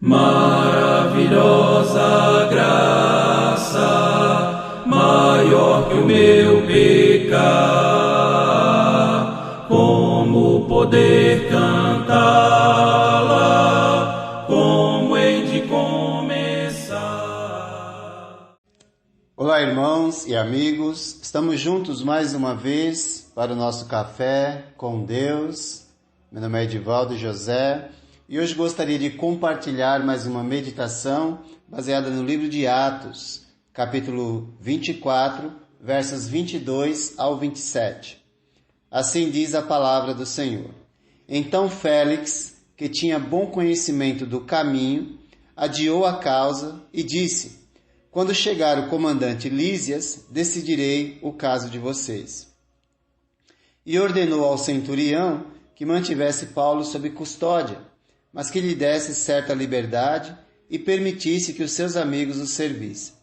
Maravilhosa graça, maior que o meu pecar, como poder cantá-la, como hei de começar. Olá, irmãos e amigos, estamos juntos mais uma vez para o nosso café com Deus. Meu nome é Edivaldo José e hoje gostaria de compartilhar mais uma meditação baseada no livro de Atos, capítulo 24, versos 22 ao 27. Assim diz a palavra do Senhor. Então Félix, que tinha bom conhecimento do caminho, adiou a causa e disse: quando chegar o comandante Lísias, decidirei o caso de vocês. E ordenou ao centurião que mantivesse Paulo sob custódia, mas que lhe desse certa liberdade e permitisse que os seus amigos o servissem.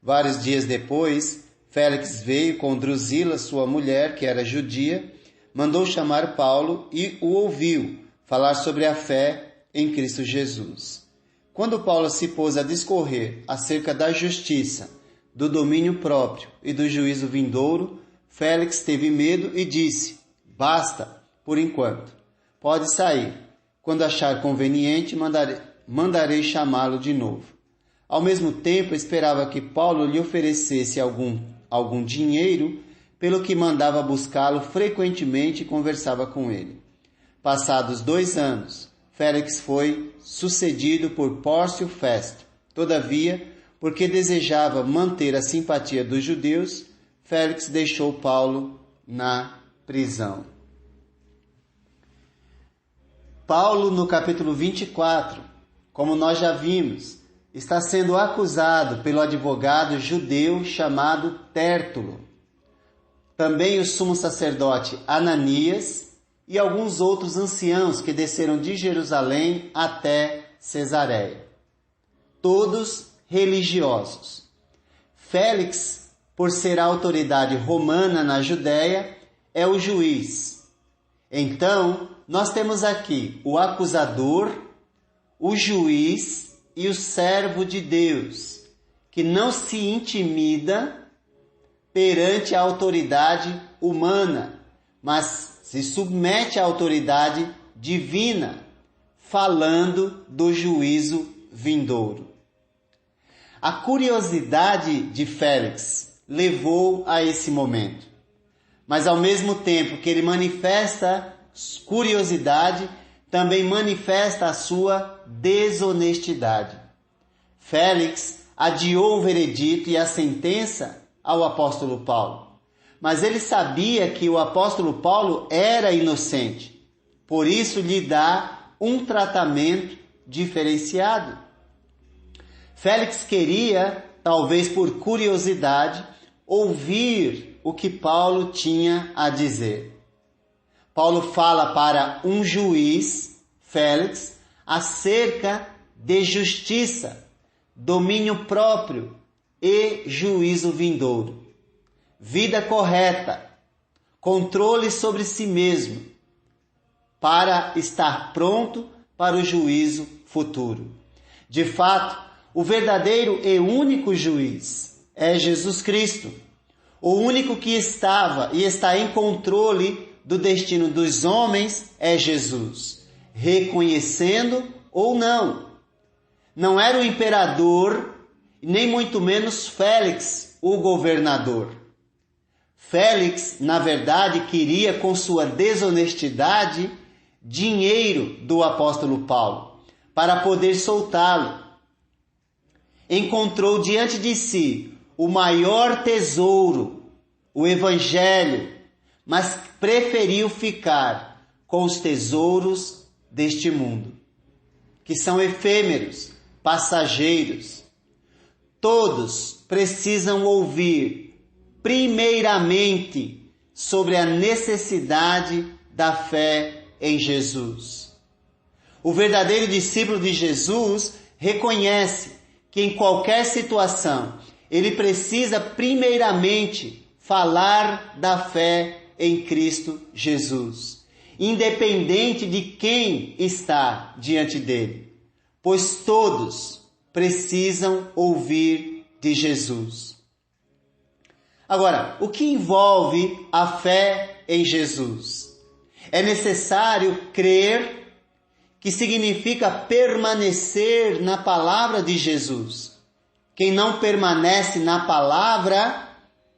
Vários dias depois, Félix veio com Drusila, sua mulher, que era judia, mandou chamar Paulo e o ouviu falar sobre a fé em Cristo Jesus. Quando Paulo se pôs a discorrer acerca da justiça, do domínio próprio e do juízo vindouro, Félix teve medo e disse: basta, por enquanto. Pode sair. Quando achar conveniente, mandarei chamá-lo de novo. Ao mesmo tempo, esperava que Paulo lhe oferecesse algum dinheiro, pelo que mandava buscá-lo frequentemente e conversava com ele. Passados 2 anos, Félix foi sucedido por Pórcio Festo. Todavia, porque desejava manter a simpatia dos judeus, Félix deixou Paulo na prisão. Paulo, no capítulo 24, como nós já vimos, está sendo acusado pelo advogado judeu chamado Tértulo. Também o sumo sacerdote Ananias e alguns outros anciãos que desceram de Jerusalém até Cesareia. Todos religiosos. Félix, por ser a autoridade romana na Judéia, é o juiz. Então, nós temos aqui o acusador, o juiz e o servo de Deus, que não se intimida perante a autoridade humana, mas se submete à autoridade divina, falando do juízo vindouro. A curiosidade de Félix levou a esse momento, mas ao mesmo tempo que ele manifesta curiosidade, também manifesta a sua desonestidade. Félix adiou o veredito e a sentença ao apóstolo Paulo, mas ele sabia que o apóstolo Paulo era inocente, por isso lhe dá um tratamento diferenciado. Félix queria, talvez por curiosidade, ouvir o que Paulo tinha a dizer. Paulo fala para um juiz, Félix, acerca de justiça, domínio próprio e juízo vindouro. Vida correta, controle sobre si mesmo, para estar pronto para o juízo futuro. De fato, o verdadeiro e único juiz é Jesus Cristo, o único que estava e está em controle do destino dos homens é Jesus, reconhecendo ou não. Não era o imperador, nem muito menos Félix, o governador. Félix, na verdade, queria com sua desonestidade dinheiro do apóstolo Paulo, para poder soltá-lo. Encontrou diante de si o maior tesouro, o Evangelho, mas preferiu ficar com os tesouros deste mundo, que são efêmeros, passageiros. Todos precisam ouvir, primeiramente, sobre a necessidade da fé em Jesus. O verdadeiro discípulo de Jesus reconhece que em qualquer situação ele precisa primeiramente falar da fé em Cristo Jesus, independente de quem está diante dele. pois todos precisam ouvir de Jesus. Agora, o que envolve a fé em Jesus? É necessário crer, que significa permanecer na palavra de Jesus. Quem não permanece na palavra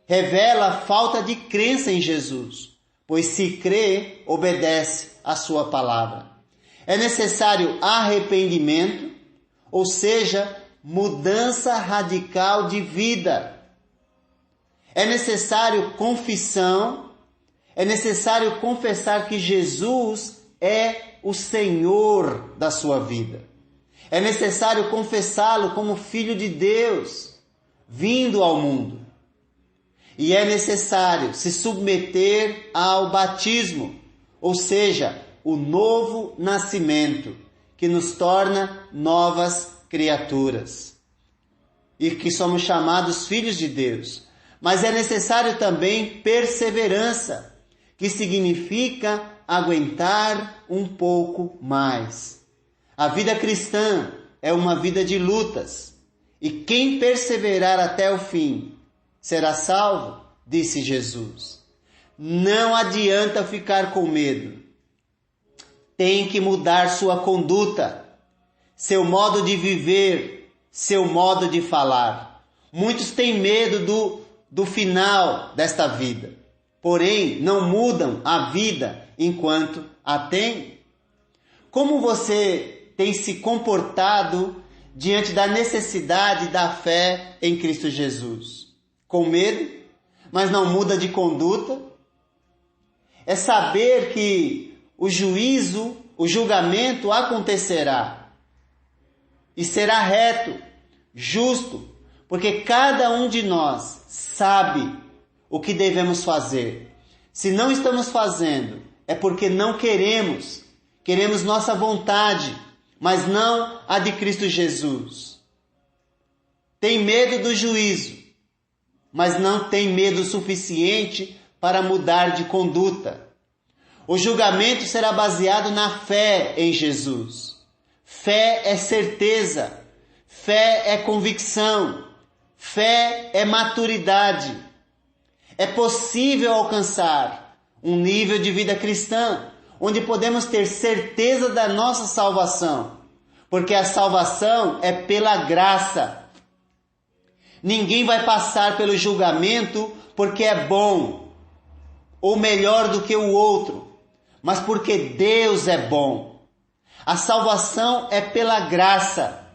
revela falta de crença em Jesus, pois se crê, obedece a sua palavra. É necessário arrependimento, ou seja, mudança radical de vida. É necessário confissão, é necessário confessar que Jesus é o Senhor da sua vida. É necessário confessá-lo como Filho de Deus, vindo ao mundo. E é necessário se submeter ao batismo, ou seja, o novo nascimento, que nos torna novas criaturas. E que somos chamados filhos de Deus. Mas é necessário também perseverança, que significa aguentar um pouco mais. A vida cristã é uma vida de lutas, e quem perseverar até o fim será salvo, disse Jesus. Não adianta ficar com medo. Tem que mudar sua conduta, seu modo de viver, seu modo de falar. Muitos têm medo do final desta vida, porém não mudam a vida enquanto a têm. Como você tem se comportado diante da necessidade da fé em Cristo Jesus? Com medo, mas não muda de conduta? É saber que o juízo, o julgamento acontecerá e será reto, justo, porque cada um de nós sabe o que devemos fazer. Se não estamos fazendo, é porque não queremos. Queremos nossa vontade, mas não a de Cristo Jesus. Tem medo do juízo, mas não tem medo suficiente para mudar de conduta. O julgamento será baseado na fé em Jesus. Fé é certeza, fé é convicção, fé é maturidade. É possível alcançar um nível de vida cristã onde podemos ter certeza da nossa salvação, porque a salvação é pela graça. Ninguém vai passar pelo julgamento porque é bom ou melhor do que o outro, mas porque Deus é bom. A salvação é pela graça,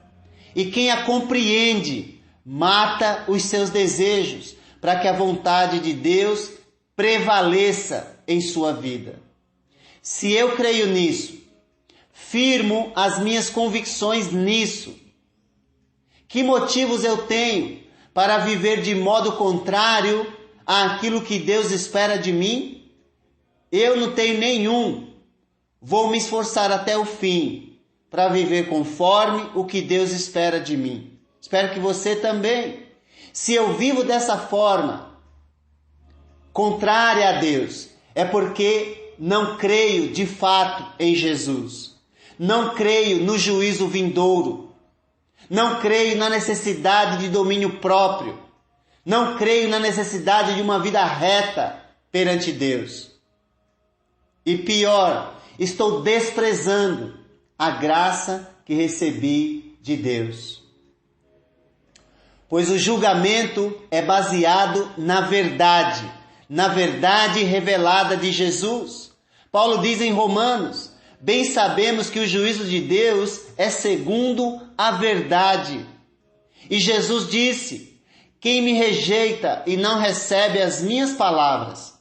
e quem a compreende mata os seus desejos para que a vontade de Deus prevaleça em sua vida. Se eu creio nisso, firmo as minhas convicções nisso, que motivos eu tenho para viver de modo contrário àquilo que Deus espera de mim? Eu não tenho nenhum. Vou me esforçar até o fim para viver conforme o que Deus espera de mim. Espero que você também. Se eu vivo dessa forma, contrária a Deus, é porque não creio de fato em Jesus. Não creio no juízo vindouro. Não creio na necessidade de domínio próprio. Não creio na necessidade de uma vida reta perante Deus. E pior, estou desprezando a graça que recebi de Deus. Pois o julgamento é baseado na verdade revelada de Jesus. Paulo diz em Romanos: bem sabemos que o juízo de Deus é segundo a verdade. E Jesus disse: quem me rejeita e não recebe as minhas palavras,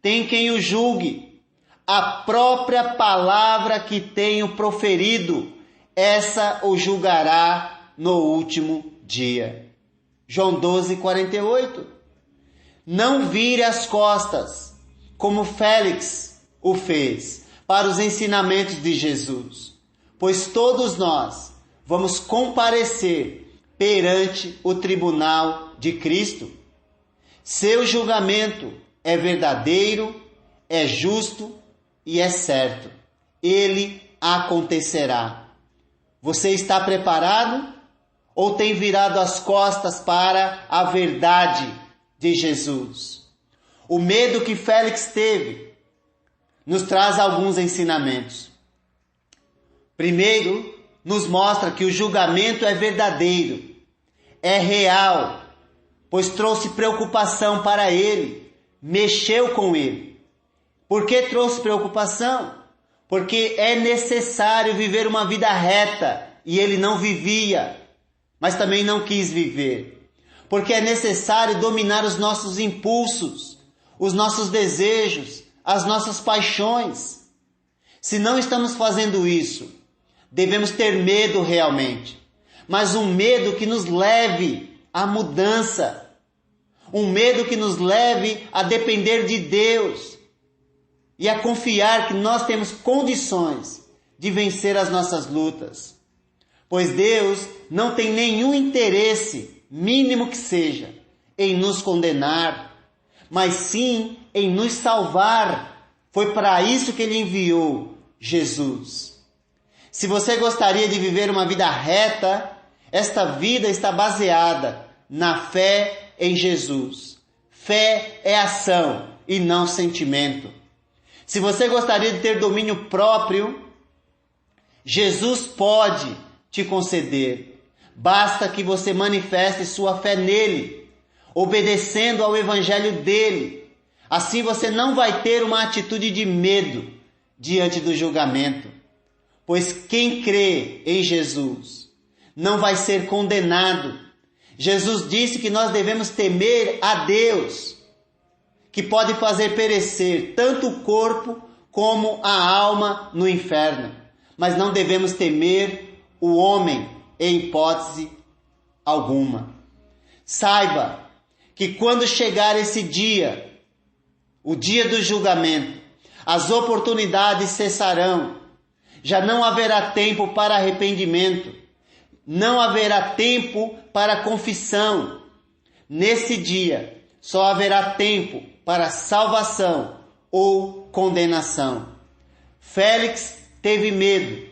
tem quem o julgue. A própria palavra que tenho proferido, essa o julgará no último dia. João 12:48. Não vire as costas, como Félix o fez, para os ensinamentos de Jesus, pois todos nós vamos comparecer perante o tribunal de Cristo. Seu julgamento é verdadeiro, é justo e é certo. Ele acontecerá. Você está preparado ou tem virado as costas para a verdade de Jesus? O medo que Félix teve nos traz alguns ensinamentos. Primeiro, nos mostra que o julgamento é verdadeiro, é real, pois trouxe preocupação para ele, mexeu com ele. Por que trouxe preocupação? Porque é necessário viver uma vida reta e ele não vivia, mas também não quis viver. Porque é necessário dominar os nossos impulsos, os nossos desejos, as nossas paixões. Se não estamos fazendo isso, devemos ter medo realmente, mas um medo que nos leve à mudança, um medo que nos leve a depender de Deus e a confiar que nós temos condições de vencer as nossas lutas, pois Deus não tem nenhum interesse, mínimo que seja, em nos condenar, mas sim em nos salvar. Foi para isso que Ele enviou Jesus. Se você gostaria de viver uma vida reta, esta vida está baseada na fé em Jesus. Fé é ação e não sentimento. Se você gostaria de ter domínio próprio, Jesus pode te conceder. Basta que você manifeste sua fé nele, obedecendo ao evangelho dele. Assim você não vai ter uma atitude de medo diante do julgamento, pois quem crê em Jesus não vai ser condenado. Jesus disse que nós devemos temer a Deus, que pode fazer perecer tanto o corpo como a alma no inferno, mas não devemos temer o homem em hipótese alguma. Saiba que quando chegar esse dia, o dia do julgamento, as oportunidades cessarão. Já não haverá tempo para arrependimento, não haverá tempo para confissão. Nesse dia, só haverá tempo para salvação ou condenação. Félix teve medo,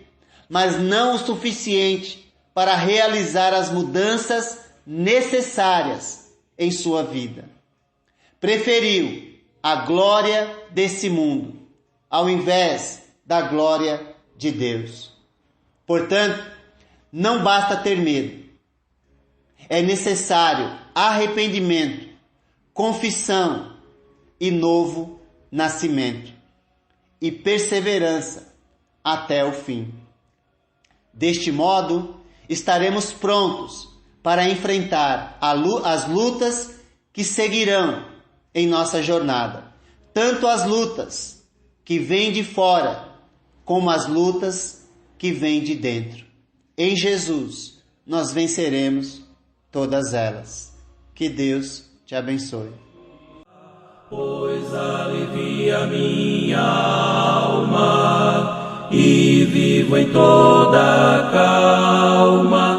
mas não o suficiente para realizar as mudanças necessárias em sua vida. Preferiu a glória desse mundo ao invés da glória de Deus. Portanto, não basta ter medo. É necessário arrependimento, confissão e novo nascimento, e perseverança até o fim. Deste modo, estaremos prontos para enfrentar as lutas que seguirão em nossa jornada, tanto as lutas que vêm de fora, como as lutas que vêm de dentro. Em Jesus, nós venceremos todas elas. Que Deus te abençoe. Pois alivia minha alma e vivo em toda calma.